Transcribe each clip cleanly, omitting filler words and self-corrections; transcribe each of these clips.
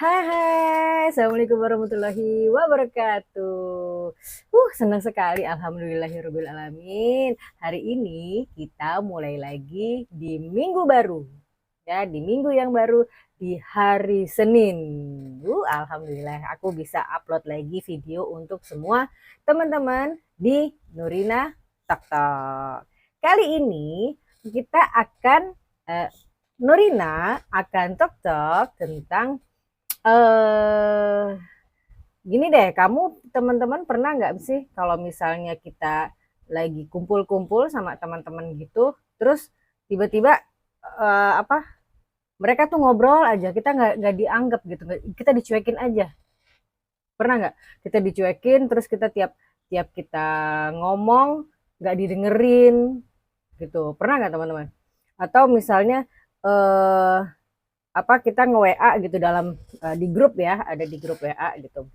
Hai, Assalamualaikum warahmatullahi wabarakatuh. Senang sekali, alhamdulillahirobbilalamin. Hari ini kita mulai lagi di minggu baru, ya, di minggu yang baru, di hari Senin. Alhamdulillah, aku bisa upload lagi video untuk semua teman-teman di Nurina Tok Tok. Kali ini kita akan Nurina akan Tok Tok tentang eh gini deh, kamu teman-teman pernah nggak sih kalau misalnya kita lagi kumpul-kumpul sama teman-teman gitu, terus tiba-tiba apa mereka tuh ngobrol aja, kita nggak dianggap gitu, kita dicuekin aja. Pernah nggak? Kita dicuekin, terus kita tiap tiap kita ngomong nggak didengerin gitu. Pernah nggak teman-teman? Atau misalnya eh apa kita nge-WA gitu dalam di grup ya, ada di grup WA gitu.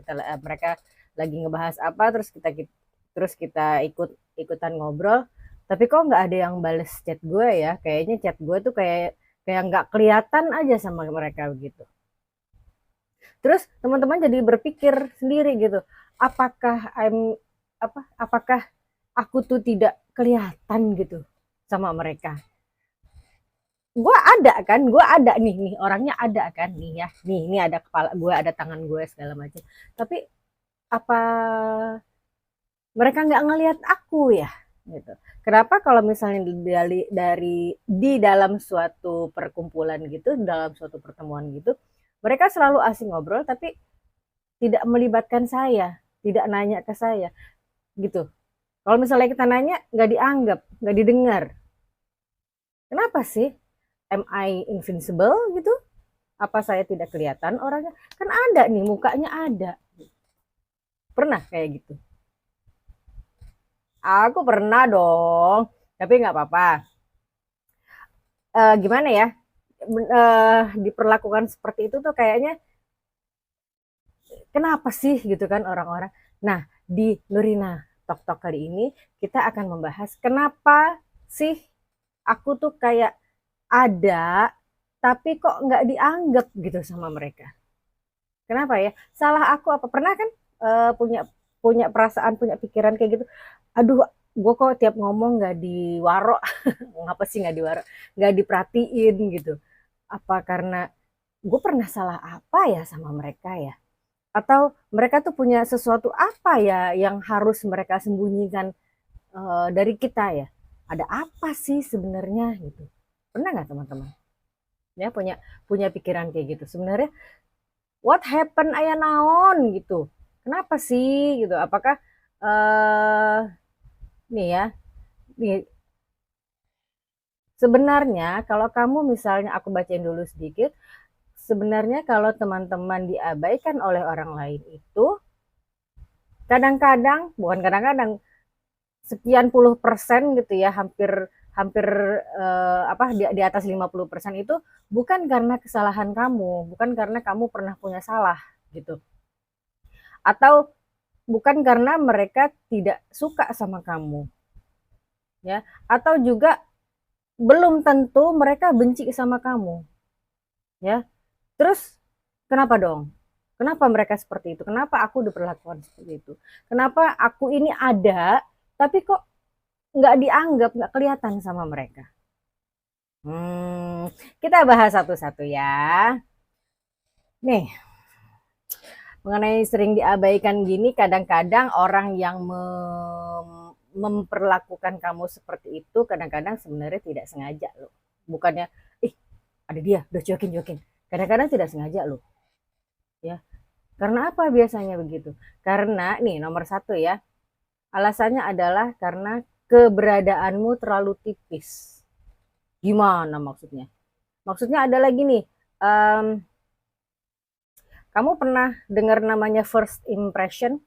Mereka lagi ngebahas apa terus kita ikutan ngobrol, tapi kok nggak ada yang bales chat gue ya. Kayaknya chat gue tuh kayak kayak nggak kelihatan aja sama mereka begitu. Terus teman-teman jadi berpikir sendiri gitu, apakah apakah aku tuh tidak kelihatan gitu sama mereka. Gue ada nih orangnya ada kan nih ya, nih ini ada kepala gue, ada tangan gue segala macam, tapi apa mereka nggak ngelihat aku ya gitu. Kenapa kalau misalnya di dalam suatu perkumpulan gitu, dalam suatu pertemuan gitu, mereka selalu asing ngobrol tapi tidak melibatkan saya, tidak nanya ke saya gitu. Kalau misalnya kita nanya nggak dianggap, nggak didengar. Kenapa sih? Am I invincible gitu? Apa saya tidak kelihatan orangnya? Kan ada nih, mukanya ada. Pernah kayak gitu? Aku pernah dong, tapi nggak apa-apa. Gimana ya? Diperlakukan seperti itu tuh kayaknya kenapa sih gitu kan orang-orang. Nah, di Nurina Tok Tok kali ini kita akan membahas kenapa sih aku tuh kayak ada tapi kok nggak dianggap gitu sama mereka. Kenapa ya? Salah aku apa? Pernah kan punya punya perasaan, punya pikiran kayak gitu. Aduh, gue kok tiap ngomong nggak diwaro, ngapa sih nggak diwaro, nggak diperhatiin gitu. Apa karena gue pernah salah apa ya sama mereka ya? Atau mereka tuh punya sesuatu apa ya yang harus mereka sembunyikan dari kita ya? Ada apa sih sebenarnya gitu? Pernah nggak teman-teman? Ya punya punya pikiran kayak gitu. Sebenarnya what happened ayah naon gitu, kenapa sih gitu, apakah eh nih ya, nih sebenarnya kalau kamu misalnya aku bacain dulu sedikit, sebenarnya kalau teman-teman diabaikan oleh orang lain itu kadang-kadang, bukan kadang-kadang, sekian puluh persen gitu ya, hampir hampir apa di atas 50% itu bukan karena kesalahan kamu, bukan karena kamu pernah punya salah gitu, atau bukan karena mereka tidak suka sama kamu ya, atau juga belum tentu mereka benci sama kamu ya. Terus kenapa dong, kenapa mereka seperti itu, kenapa aku diperlakukan seperti itu, kenapa aku ini ada tapi kok nggak dianggap, nggak kelihatan sama mereka. Kita bahas satu-satu ya. Nih, mengenai sering diabaikan gini, kadang-kadang orang yang memperlakukan kamu seperti itu kadang-kadang sebenarnya tidak sengaja loh. Bukannya, ih ada dia, udah cuekin-cuekin. Kadang-kadang tidak sengaja loh. Ya, karena apa biasanya begitu? Karena nih nomor satu ya, alasannya adalah karena keberadaanmu terlalu tipis. Gimana maksudnya? Maksudnya ada lagi nih, um, kamu pernah dengar namanya first impression?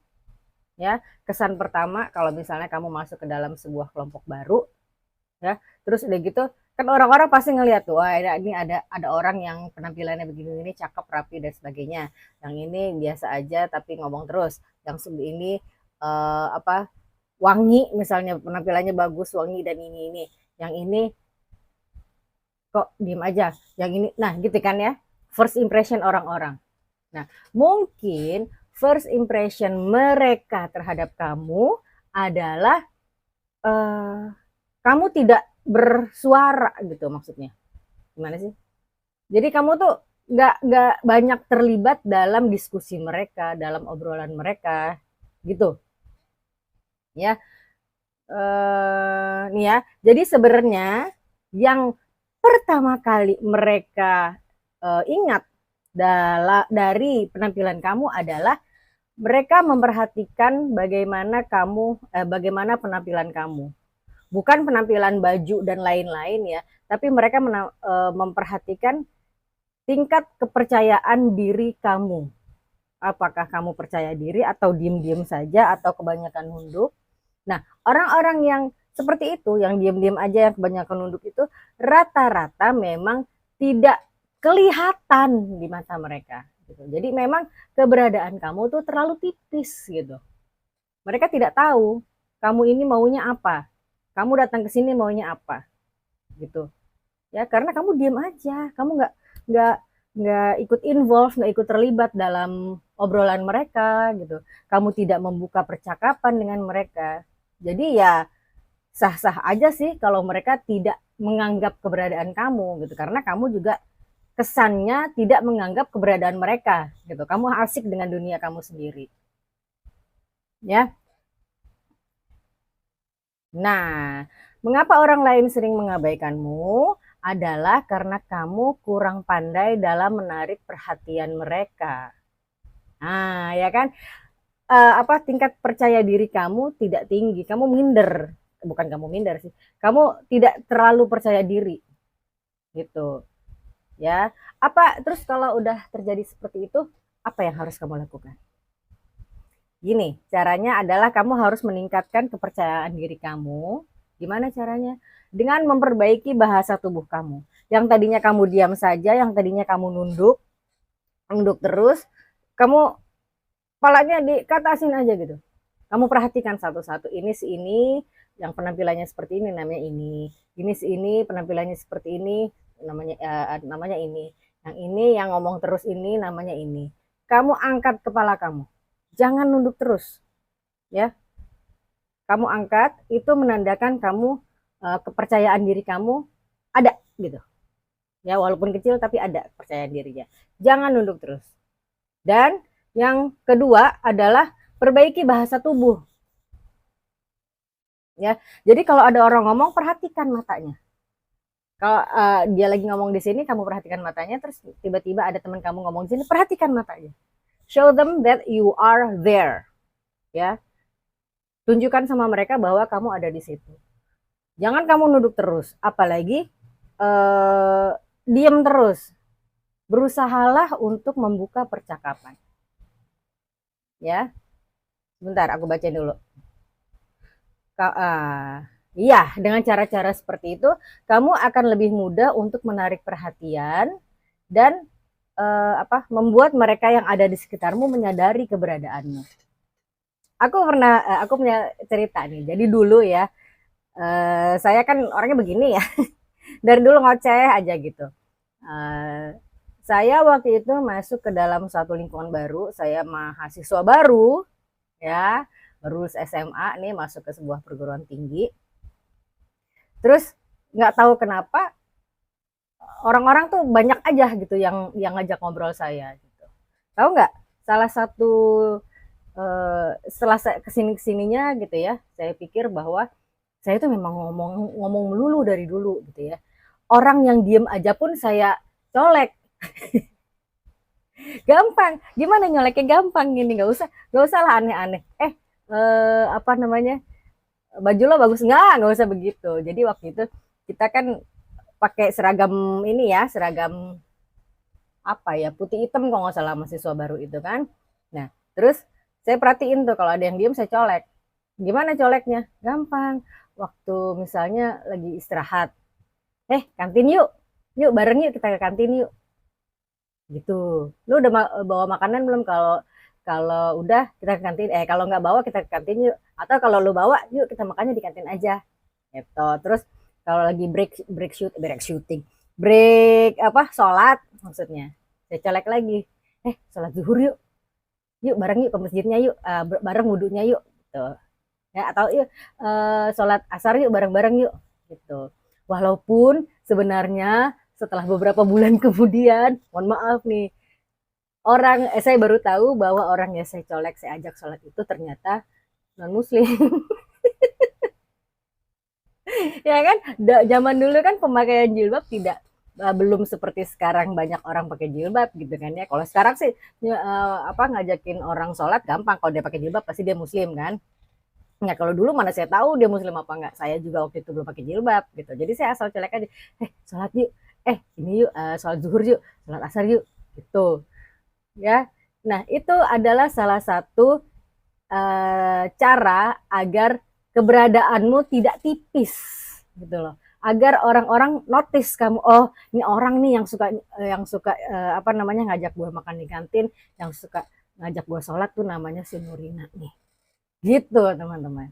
Ya, kesan pertama kalau misalnya kamu masuk ke dalam sebuah kelompok baru ya, terus udah gitu kan orang-orang pasti ngelihat tuh, wah ini ada orang yang penampilannya begini ini cakep, rapi dan sebagainya, yang ini biasa aja tapi ngomong terus, yang ini apa wangi, misalnya penampilannya bagus, wangi dan ini, yang ini kok diem aja, yang ini, nah gitu kan ya, first impression orang-orang. Nah, mungkin first impression mereka terhadap kamu adalah kamu tidak bersuara gitu maksudnya. Gimana sih? Jadi kamu tuh nggak banyak terlibat dalam diskusi mereka, dalam obrolan mereka, gitu. Ya, nih ya. Jadi sebenarnya yang pertama kali mereka ingat dari penampilan kamu adalah mereka memperhatikan bagaimana penampilan kamu. Bukan penampilan baju dan lain-lain ya, tapi mereka memperhatikan tingkat kepercayaan diri kamu. Apakah kamu percaya diri atau diem-diem saja atau kebanyakan nunduk. Nah, orang-orang yang seperti itu, yang diem-diem aja, yang kebanyakan nunduk itu, rata-rata memang tidak kelihatan di mata mereka. Gitu. Jadi memang keberadaan kamu tuh terlalu tipis gitu. Mereka tidak tahu kamu ini maunya apa. Kamu datang ke sini maunya apa, gitu. Ya, karena kamu diem aja, kamu nggak nggak ikut involve, nggak ikut terlibat dalam obrolan mereka gitu. Kamu tidak membuka percakapan dengan mereka. Jadi ya sah-sah aja sih kalau mereka tidak menganggap keberadaan kamu gitu, karena kamu juga kesannya tidak menganggap keberadaan mereka gitu. Kamu asik dengan dunia kamu sendiri. Ya. Nah, mengapa orang lain sering mengabaikanmu? Adalah karena kamu kurang pandai dalam menarik perhatian mereka. Nah, ya kan? Tingkat percaya diri kamu tidak tinggi, kamu minder. Bukan kamu minder sih. Kamu tidak terlalu percaya diri. Gitu. Ya. Terus kalau udah terjadi seperti itu, apa yang harus kamu lakukan? Gini, caranya adalah kamu harus meningkatkan kepercayaan diri kamu. Gimana caranya? Dengan memperbaiki bahasa tubuh kamu. Yang tadinya kamu diam saja, yang tadinya kamu nunduk terus, kamu kepalanya dikatasin aja gitu. Kamu perhatikan satu-satu, ini si ini, yang penampilannya seperti ini namanya ini si ini penampilannya seperti ini namanya ini, yang ini yang ngomong terus ini namanya ini. Kamu angkat kepala kamu, jangan nunduk terus, ya. Kamu angkat, itu menandakan kamu kepercayaan diri kamu ada gitu. Ya, walaupun kecil tapi ada kepercayaan dirinya. Jangan nunduk terus. Dan yang kedua adalah perbaiki bahasa tubuh. Ya. Jadi kalau ada orang ngomong, perhatikan matanya. Kalau dia lagi ngomong di sini, kamu perhatikan matanya, terus tiba-tiba ada teman kamu ngomong di sini, perhatikan matanya. Show them that you are there. Ya. Tunjukkan sama mereka bahwa kamu ada di situ. Jangan kamu nunduk terus, apalagi diam terus. Berusahalah untuk membuka percakapan. Ya. Sebentar, aku bacain dulu. Iya, dengan cara-cara seperti itu, kamu akan lebih mudah untuk menarik perhatian dan membuat mereka yang ada di sekitarmu menyadari keberadaanmu. Aku punya cerita nih. Jadi dulu ya, saya kan orangnya begini ya, dari dulu ngoceh aja gitu. Saya waktu itu masuk ke dalam satu lingkungan baru, saya mahasiswa baru, ya, baru lulus SMA nih, masuk ke sebuah perguruan tinggi. Terus nggak tahu kenapa orang-orang tuh banyak aja gitu yang ngajak ngobrol saya gitu. Tahu nggak? Salah satu setelah kesininya gitu ya, saya pikir bahwa saya tuh memang ngomong melulu dari dulu gitu ya. Orang yang diem aja pun saya colek. Gampang, gimana nyoleknya gampang gini, nggak usah lah aneh-aneh. Baju lo bagus nggak usah begitu. Jadi waktu itu kita kan pakai seragam ini ya, seragam putih hitam kalau nggak salah, mahasiswa baru itu kan. Nah terus saya perhatiin tuh kalau ada yang diem saya colek. Gimana coleknya? Gampang. Waktu misalnya lagi istirahat, kantin yuk bareng yuk, kita ke kantin yuk, gitu. Lu udah bawa makanan belum? Kalau udah kita ke kantin, kalau nggak bawa kita ke kantin yuk, atau kalau lu bawa yuk kita makannya di kantin aja, gitu. Terus kalau lagi break sholat maksudnya, saya colek lagi, sholat zuhur yuk, yuk bareng yuk ke masjidnya yuk, bareng wudhunya yuk, gitu. Ya, atau yuk sholat asar yuk bareng-bareng yuk, gitu. Walaupun sebenarnya setelah beberapa bulan kemudian, mohon maaf nih, saya baru tahu bahwa orang yang saya colek, saya ajak sholat itu ternyata non muslim. Ya kan, zaman dulu kan pemakaian jilbab tidak belum seperti sekarang banyak orang pakai jilbab gitu kan ya. Kalau sekarang sih ngajakin orang sholat gampang, kalau dia pakai jilbab pasti dia muslim kan. Nah kalau dulu mana saya tahu dia muslim apa enggak, saya juga waktu itu belum pakai jilbab gitu, jadi saya asal colek aja, sholat yuk, ini yuk, sholat zuhur yuk, sholat asar yuk, gitu ya. Nah itu adalah salah satu cara agar keberadaanmu tidak tipis gitu loh, agar orang-orang notice kamu, oh ini orang nih yang suka ngajak gue makan di kantin, yang suka ngajak gue sholat tuh namanya si Nurina nih, gitu teman-teman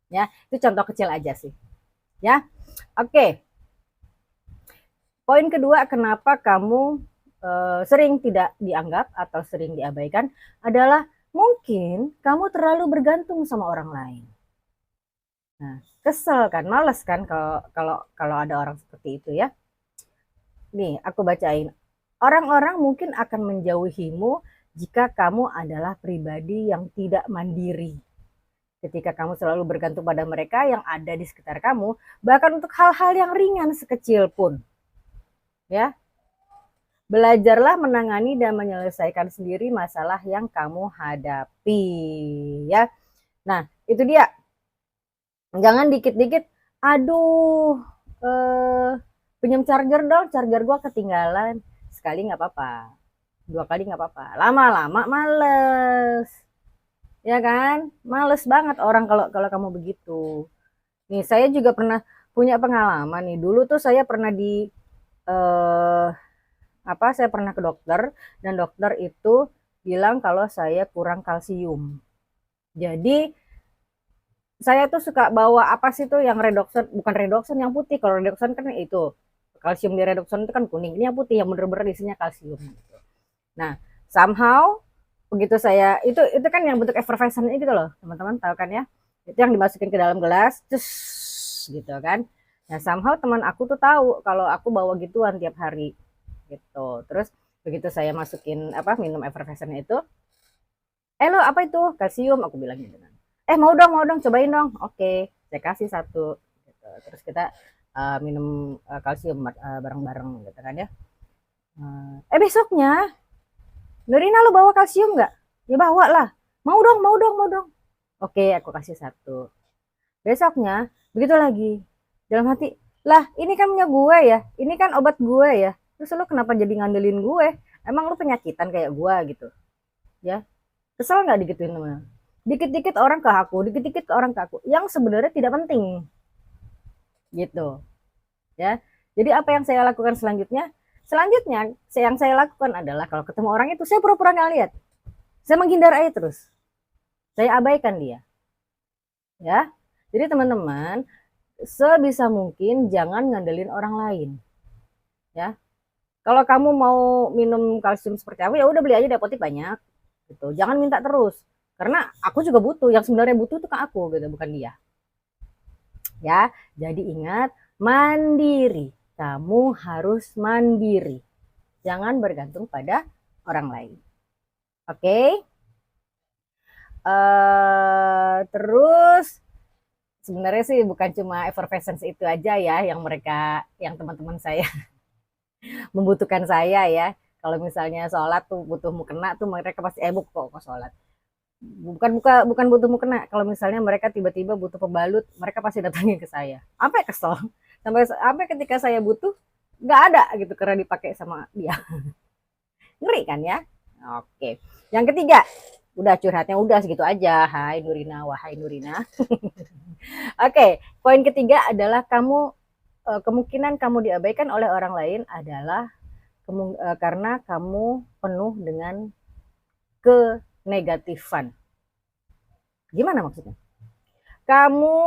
ya. Itu contoh kecil aja sih ya. Oke, poin kedua kenapa kamu sering tidak dianggap atau sering diabaikan adalah mungkin kamu terlalu bergantung sama orang lain. Nah, kesel kan, males kan kalau ada orang seperti itu ya. Nih, aku bacain. Orang-orang mungkin akan menjauhimu jika kamu adalah pribadi yang tidak mandiri. Ketika kamu selalu bergantung pada mereka yang ada di sekitar kamu, bahkan untuk hal-hal yang ringan sekecil pun. Ya, belajarlah menangani dan menyelesaikan sendiri masalah yang kamu hadapi ya. Nah, itu dia. Jangan dikit-dikit, aduh, pinjam charger dong, charger gua ketinggalan. Sekali nggak apa-apa, 2 kali nggak apa-apa, lama-lama males. Ya kan? Males banget orang kalau kalau kamu begitu. Nih, saya juga pernah punya pengalaman nih. Dulu tuh saya pernah eh, saya pernah ke dokter, dan dokter itu bilang kalau saya kurang kalsium. Jadi saya tuh suka bawa apa sih tuh yang redoxon, bukan redoxon yang putih. Kalau redoxon kan itu kalsium di redoxon itu kan kuning, ini yang putih yang bener-bener isinya kalsium gitu. Nah, somehow begitu saya itu kan yang bentuk effervescent gitu loh, teman-teman tahu kan ya, itu yang dimasukin ke dalam gelas terus gitu kan. Nah, somehow teman aku tuh tahu kalau aku bawa gituan tiap hari gitu. Terus begitu saya masukin minum effervescent itu, lo apa itu kalsium, aku bilang gitu kan. Mau dong cobain dong, oke, saya kasih satu gitu. Terus kita minum kalsium bareng-bareng gitu kan ya. Besoknya, Nurina lo bawa kalsium nggak? Ya bawa lah. Mau dong. Oke, aku kasih satu. Besoknya begitu lagi, dalam hati, lah ini kan punya gue ya, ini kan obat gue ya, terus lo kenapa jadi ngandelin gue? Emang lo penyakitan kayak gue gitu ya? Kesel nggak digituin teman? Dikit-dikit orang ke aku, dikit-dikit orang ke aku, yang sebenarnya tidak penting gitu ya. Jadi apa yang saya lakukan selanjutnya? Yang saya lakukan adalah kalau ketemu orang itu saya pura-pura nggak lihat, saya menghindar aja terus, saya abaikan dia ya. Jadi teman-teman, sebisa mungkin jangan ngandelin orang lain ya. Kalau kamu mau minum kalsium seperti apa, ya udah beli aja di apotek banyak gitu, jangan minta terus, karena aku juga butuh, yang sebenarnya butuh itu kan aku gitu, bukan dia ya. Jadi ingat, mandiri, kamu harus mandiri, jangan bergantung pada orang lain. Oke. Terus sebenarnya sih bukan cuma effervescence itu aja ya yang teman-teman saya membutuhkan saya ya. Kalau misalnya sholat tuh butuh mukena tuh mereka pasti kok sholat. Bukan butuh mukena. Kalau misalnya mereka tiba-tiba butuh pembalut, mereka pasti datangin ke saya. Sampai kesel. Sampai ketika saya butuh nggak ada gitu karena dipakai sama dia. Ngeri kan ya? Oke. Yang ketiga, udah curhatnya udah segitu aja. Hai Nurina, wahai Nurina. Oke, poin ketiga adalah kemungkinan kamu diabaikan oleh orang lain adalah karena kamu penuh dengan kenegatifan. Gimana maksudnya? Kamu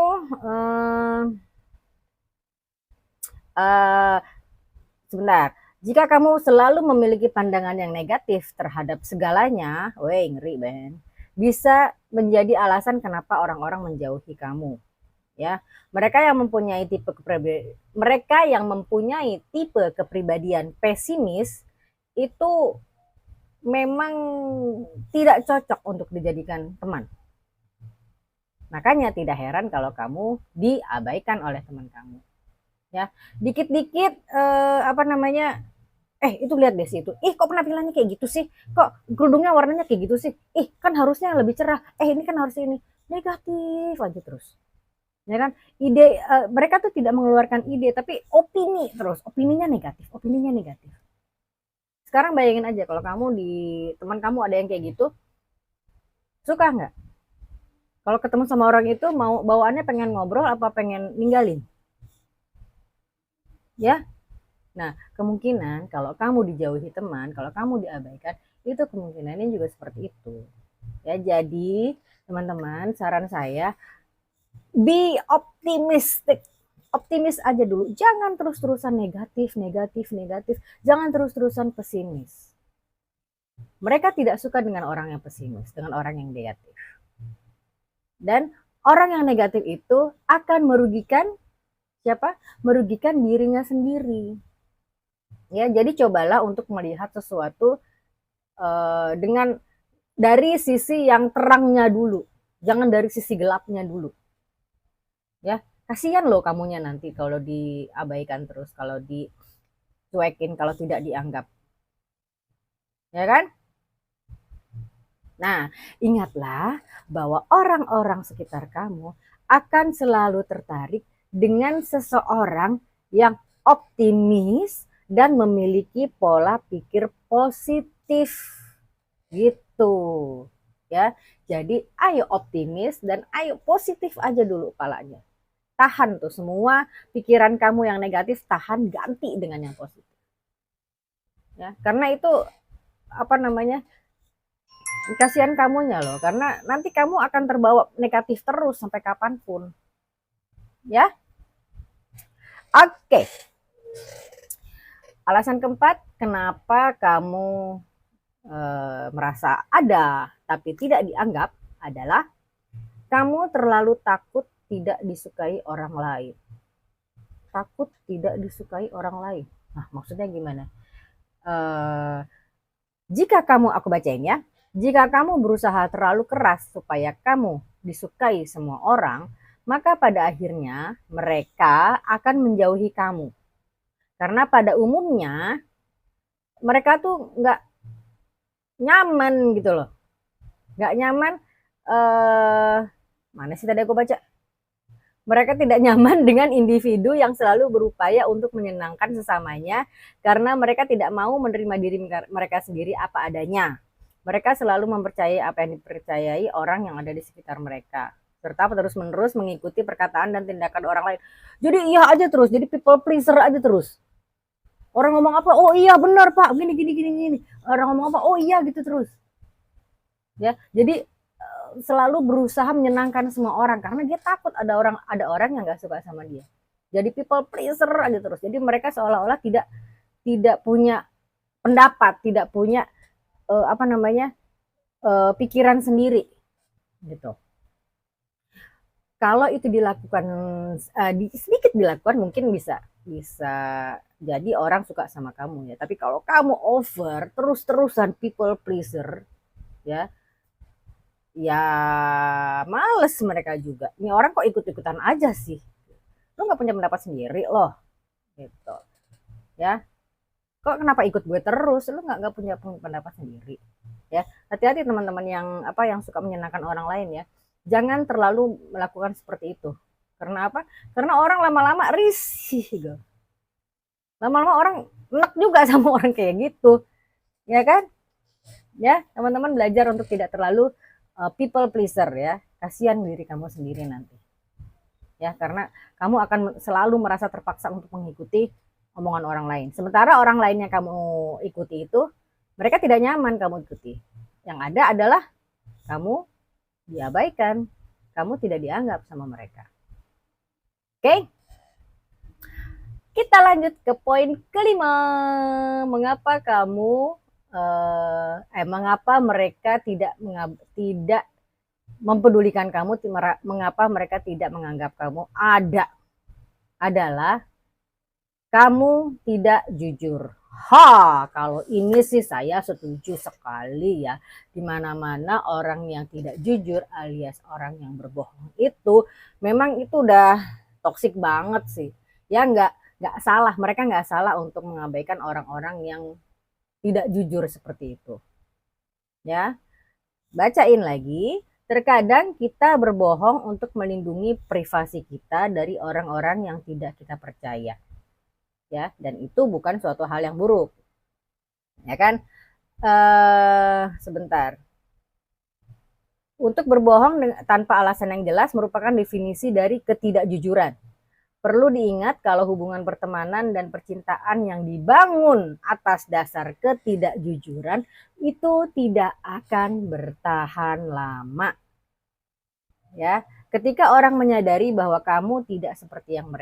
sebentar. Jika kamu selalu memiliki pandangan yang negatif terhadap segalanya, weh ngeri Ben, bisa menjadi alasan kenapa orang-orang menjauhi kamu. Ya, mereka yang mempunyai tipe kepribadian pesimis itu memang tidak cocok untuk dijadikan teman. Makanya tidak heran kalau kamu diabaikan oleh teman kamu. Ya, dikit-dikit itu lihat deh sih itu. Kok penampilannya kayak gitu sih? Kok kerudungnya warnanya kayak gitu sih? Kan harusnya lebih cerah. Ini kan harusnya ini. Negatif aja terus. Ya kan? Mereka tuh tidak mengeluarkan ide tapi opini terus. Opininya negatif, opininya negatif. Sekarang bayangin aja kalau kamu di teman kamu ada yang kayak gitu, suka nggak? Kalau ketemu sama orang itu mau bawaannya pengen ngobrol apa pengen ninggalin? Ya. Nah, kemungkinan kalau kamu dijauhi teman, kalau kamu diabaikan, itu kemungkinannya juga seperti itu. Ya, jadi teman-teman, saran saya be optimistic. Optimis aja dulu. Jangan terus-terusan negatif, negatif, negatif. Jangan terus-terusan pesimis. Mereka tidak suka dengan orang yang pesimis, dengan orang yang negatif. Dan orang yang negatif itu akan merugikan siapa? Merugikan dirinya sendiri. Ya, jadi cobalah untuk melihat sesuatu dengan dari sisi yang terangnya dulu. Jangan dari sisi gelapnya dulu. Ya, kasihan loh kamunya nanti kalau diabaikan terus, kalau dicuekin, kalau tidak dianggap. Ya kan? Nah, ingatlah bahwa orang-orang sekitar kamu akan selalu tertarik dengan seseorang yang optimis dan memiliki pola pikir positif. Gitu. Ya. Jadi ayo optimis dan ayo positif aja dulu kepalanya. Tahan tuh semua pikiran kamu yang negatif, tahan, ganti dengan yang positif. Ya, karena itu kasihan kamunya loh, karena nanti kamu akan terbawa negatif terus sampai kapanpun. Ya. Oke. Alasan keempat, kenapa kamu merasa ada tapi tidak dianggap adalah kamu terlalu takut tidak disukai orang lain. Takut tidak disukai orang lain. Nah, maksudnya gimana? Jika kamu, aku bacain ya, jika kamu berusaha terlalu keras supaya kamu disukai semua orang, maka pada akhirnya mereka akan menjauhi kamu. Karena pada umumnya mereka tuh nggak nyaman gitu loh. Nggak nyaman, mana sih tadi aku baca? Mereka tidak nyaman dengan individu yang selalu berupaya untuk menyenangkan sesamanya karena mereka tidak mau menerima diri mereka sendiri apa adanya. Mereka selalu mempercayai apa yang dipercayai orang yang ada di sekitar mereka, serta terus-menerus mengikuti perkataan dan tindakan orang lain. Jadi iya aja terus, jadi people pleaser aja terus. Orang ngomong apa, oh iya benar Pak, gini gini gini gini. Orang ngomong apa, oh iya gitu terus. Ya, jadi selalu berusaha menyenangkan semua orang karena dia takut ada orang yang nggak suka sama dia. Jadi people pleaser aja terus. Jadi mereka seolah-olah tidak punya pendapat, tidak punya pikiran sendiri gitu. Kalau itu dilakukan sedikit dilakukan mungkin bisa jadi orang suka sama kamu ya. Tapi kalau kamu over terus-terusan people pleaser ya males mereka juga. Ini orang kok ikut-ikutan aja sih. Lo nggak punya pendapat sendiri loh, gitu. Ya, kok kenapa ikut gue terus? Lo nggak punya pendapat sendiri. Ya, hati-hati teman-teman yang suka menyenangkan orang lain ya. Jangan terlalu melakukan seperti itu. Karena apa? Karena orang lama-lama risih gitu. Lama-lama orang enak juga sama orang kayak gitu. Ya kan? Ya, teman-teman belajar untuk tidak terlalu people pleaser ya. Kasihan diri kamu sendiri nanti. Ya, karena kamu akan selalu merasa terpaksa untuk mengikuti omongan orang lain. Sementara orang lain yang kamu ikuti itu mereka tidak nyaman kamu ikuti. Yang ada adalah kamu diabaikan, kamu tidak dianggap sama mereka. Oke? Kita lanjut ke poin kelima. Mengapa mereka tidak mempedulikan kamu? Mengapa mereka tidak menganggap kamu adalah kamu tidak jujur. Kalau ini sih saya setuju sekali ya. Dimana-mana orang yang tidak jujur alias orang yang berbohong itu memang itu udah toksik banget sih. Ya nggak salah, mereka nggak salah untuk mengabaikan orang-orang yang tidak jujur seperti itu. Ya, bacain lagi. Terkadang kita berbohong untuk melindungi privasi kita dari orang-orang yang tidak kita percaya. Ya, dan itu bukan suatu hal yang buruk. Ya kan? Sebentar. Untuk berbohong tanpa alasan yang jelas merupakan definisi dari ketidakjujuran. Perlu diingat kalau hubungan pertemanan dan percintaan yang dibangun atas dasar ketidakjujuran itu tidak akan bertahan lama. Ya, ketika orang menyadari bahwa kamu tidak seperti yang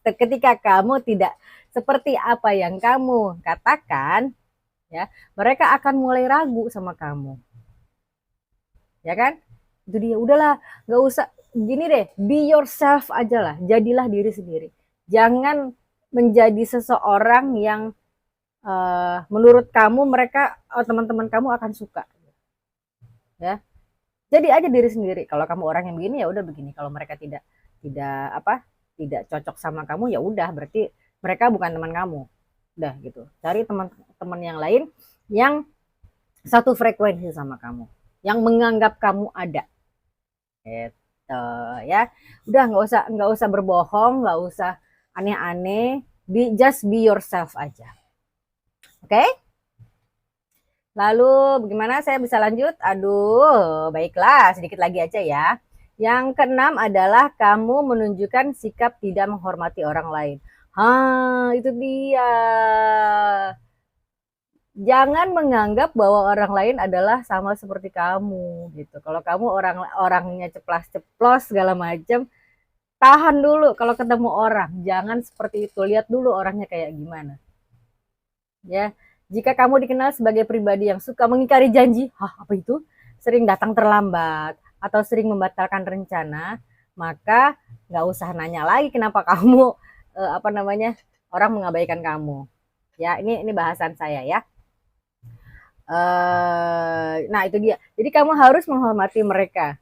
ketika kamu tidak seperti apa yang kamu katakan, ya, mereka akan mulai ragu sama kamu. Ya kan? Itu dia, udahlah, nggak usah gini deh, be yourself aja lah, jadilah diri sendiri. Jangan menjadi seseorang yang menurut kamu teman-teman kamu akan suka. Ya, jadi aja diri sendiri. Kalau kamu orang yang begini ya udah begini. Kalau mereka tidak cocok sama kamu ya udah, berarti mereka bukan teman kamu. Udah gitu. Cari teman-teman yang lain yang satu frekuensi sama kamu, yang menganggap kamu ada. Gitu ya. Udah nggak usah berbohong, nggak usah aneh-aneh, just be yourself aja. Oke? Lalu bagaimana saya bisa lanjut? Aduh, baiklah, sedikit lagi aja ya. Yang keenam adalah kamu menunjukkan sikap tidak menghormati orang lain. Itu dia. Jangan menganggap bahwa orang lain adalah sama seperti kamu gitu. Kalau kamu orangnya ceplas-ceplos segala macam, tahan dulu kalau ketemu orang. Jangan seperti itu. Lihat dulu orangnya kayak gimana. Ya, jika kamu dikenal sebagai pribadi yang suka mengingkari janji, apa itu? Sering datang terlambat atau sering membatalkan rencana, maka nggak usah nanya lagi kenapa kamu orang mengabaikan kamu. Ya, ini bahasan saya ya. Nah itu dia. Jadi kamu harus menghormati mereka.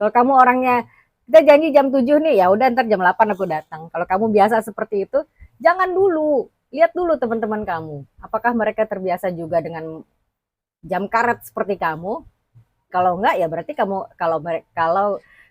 Kalau kamu orangnya kita janji jam 7 nih, ya udah ntar jam 8 aku datang. Kalau kamu biasa seperti itu, jangan dulu. Lihat dulu teman-teman kamu. Apakah mereka terbiasa juga dengan jam karet seperti kamu? Kalau enggak ya berarti kalau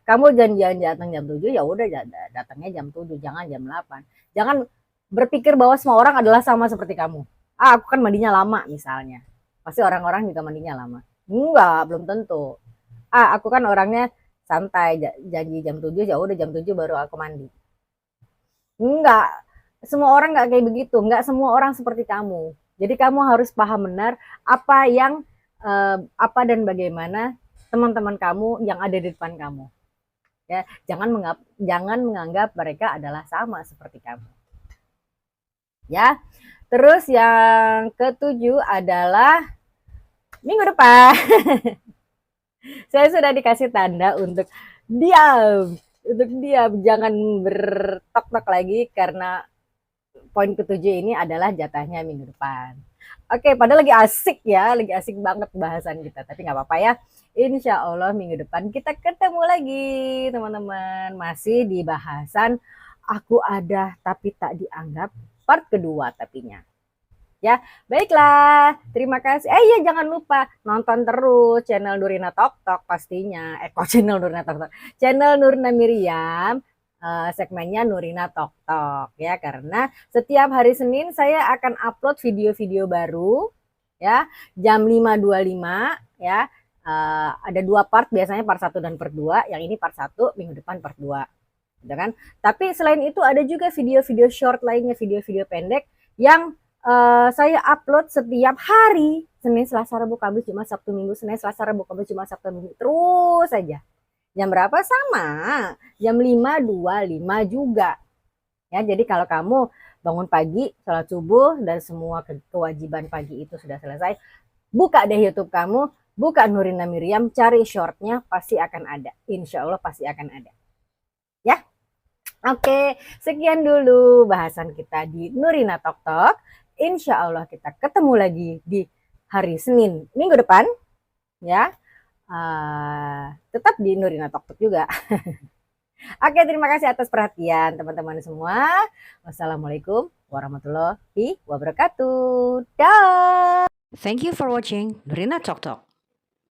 kamu janjian datang jam 7 ya udah datangnya jam 7, jangan jam 8. Jangan berpikir bahwa semua orang adalah sama seperti kamu. Aku kan mandinya lama misalnya. Pasti orang-orang juga mandinya lama. Enggak, belum tentu. Aku kan orangnya santai, janji jam 7 ya udah jam 7 baru aku mandi. Enggak, semua orang enggak kayak begitu. Enggak semua orang seperti kamu. Jadi kamu harus paham benar apa dan bagaimana teman-teman kamu yang ada di depan kamu. Ya, jangan menganggap mereka adalah sama seperti kamu. Ya. Terus yang ketujuh adalah minggu depan. Saya sudah dikasih tanda untuk diam. Jangan bertok-tok lagi karena poin ketujuh ini adalah jatahnya minggu depan. Oke, padahal lagi asik banget bahasan kita. Tapi nggak apa-apa ya. Insya Allah minggu depan kita ketemu lagi teman-teman. Masih di bahasan aku ada tapi tak dianggap. Part kedua tapinya. Ya, baiklah. Terima kasih. Iya, jangan lupa nonton terus channel Nurina Tok Tok pastinya. Kok channel Nurina Tok Tok? Channel Nurina Miriam, segmennya Nurina Tok Tok ya, karena setiap hari Senin saya akan upload video-video baru ya, jam 5.25 ya. Ada 2 part, biasanya part 1 dan part 2. Yang ini part 1, minggu depan part 2. Gitu kan? Tapi selain itu ada juga video-video short lainnya, video-video pendek yang saya upload setiap hari, Senin, Selasa, Rabu, Kamis, Jumat, Sabtu, Minggu, Senin, Selasa, Rabu, Kamis, Jumat, Sabtu, Minggu, terus saja. Jam berapa? Sama, jam 5.25 juga. Ya, jadi kalau kamu bangun pagi, sholat subuh, dan semua kewajiban pagi itu sudah selesai, buka deh YouTube kamu, buka Nurina Miriam, cari shortnya, pasti akan ada. Insya Allah pasti akan ada. Ya, oke, sekian dulu bahasan kita di Nurina Tok Tok. Insya Allah kita ketemu lagi di hari Senin minggu depan. Ya, tetap di Nurina Tok Tok juga. Oke, terima kasih atas perhatian teman-teman semua. Wassalamualaikum warahmatullahi wabarakatuh. Dah. Thank you for watching Nurina Tok Tok.